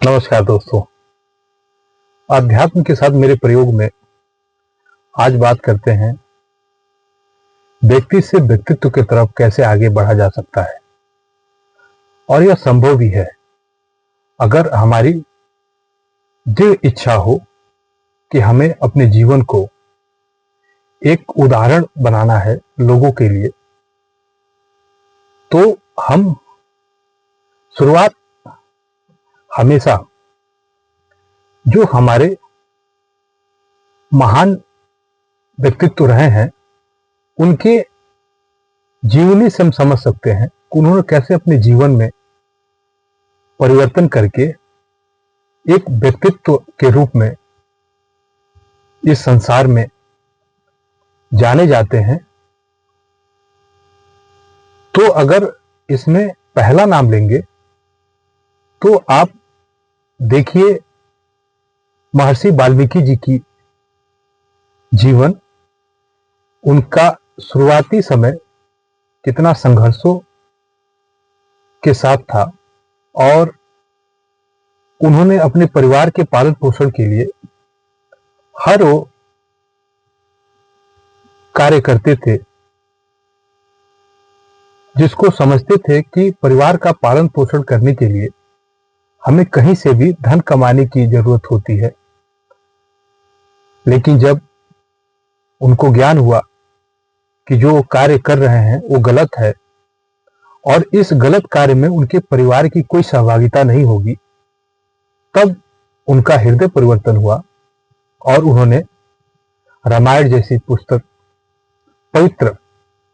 नमस्कार दोस्तों। अध्यात्म के साथ मेरे प्रयोग में आज बात करते हैं व्यक्ति से व्यक्तित्व की तरफ कैसे आगे बढ़ा जा सकता है। और यह संभव भी है अगर हमारी दृढ़ इच्छा हो कि हमें अपने जीवन को एक उदाहरण बनाना है लोगों के लिए। तो हम शुरुआत हमेशा जो हमारे महान व्यक्तित्व रहे हैं उनके जीवनी से हम समझ सकते हैं कि उन्होंने कैसे अपने जीवन में परिवर्तन करके एक व्यक्तित्व के रूप में इस संसार में जाने जाते हैं। तो अगर इसमें पहला नाम लेंगे तो आप देखिए महर्षि वाल्मीकि जी की जीवन। उनका शुरुआती समय कितना संघर्षों के साथ था और उन्होंने अपने परिवार के पालन पोषण के लिए हर वो कार्य करते थे जिसको समझते थे कि परिवार का पालन पोषण करने के लिए हमें कहीं से भी धन कमाने की जरूरत होती है। लेकिन जब उनको ज्ञान हुआ कि जो कार्य कर रहे हैं वो गलत है और इस गलत कार्य में उनके परिवार की कोई सहभागिता नहीं होगी, तब उनका हृदय परिवर्तन हुआ और उन्होंने रामायण जैसी पुस्तक, पवित्र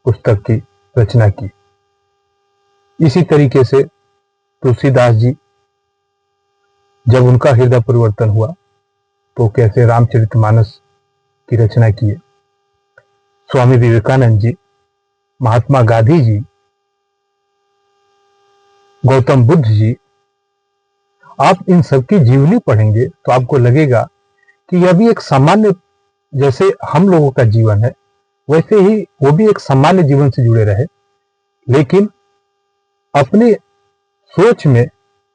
पुस्तक की रचना की। इसी तरीके से तुलसीदास जी, जब उनका हृदय परिवर्तन हुआ तो कैसे रामचरितमानस की रचना किए। स्वामी विवेकानंद जी, महात्मा गांधी जी, गौतम बुद्ध जी, आप इन सबकी जीवनी पढ़ेंगे तो आपको लगेगा कि यह भी एक सामान्य, जैसे हम लोगों का जीवन है वैसे ही वो भी एक सामान्य जीवन से जुड़े रहे, लेकिन अपने सोच में,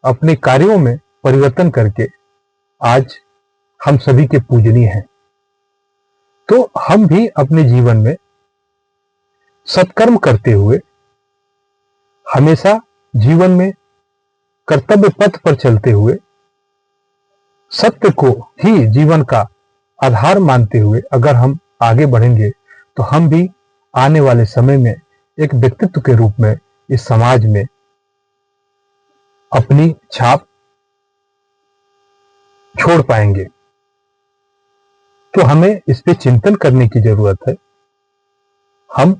अपने कार्यों में परिवर्तन करके आज हम सभी के पूजनीय हैं। तो हम भी अपने जीवन में सत्कर्म करते हुए हमेशा जीवन में कर्तव्य पथ पर चलते हुए सत्य को ही जीवन का आधार मानते हुए अगर हम आगे बढ़ेंगे तो हम भी आने वाले समय में एक व्यक्तित्व के रूप में इस समाज में अपनी छाप छोड़ पाएंगे। तो हमें इस पे चिंतन करने की जरूरत है, हम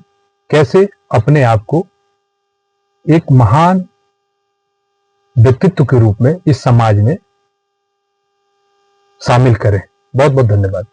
कैसे अपने आप को एक महान व्यक्तित्व के रूप में इस समाज में शामिल करें। बहुत बहुत धन्यवाद।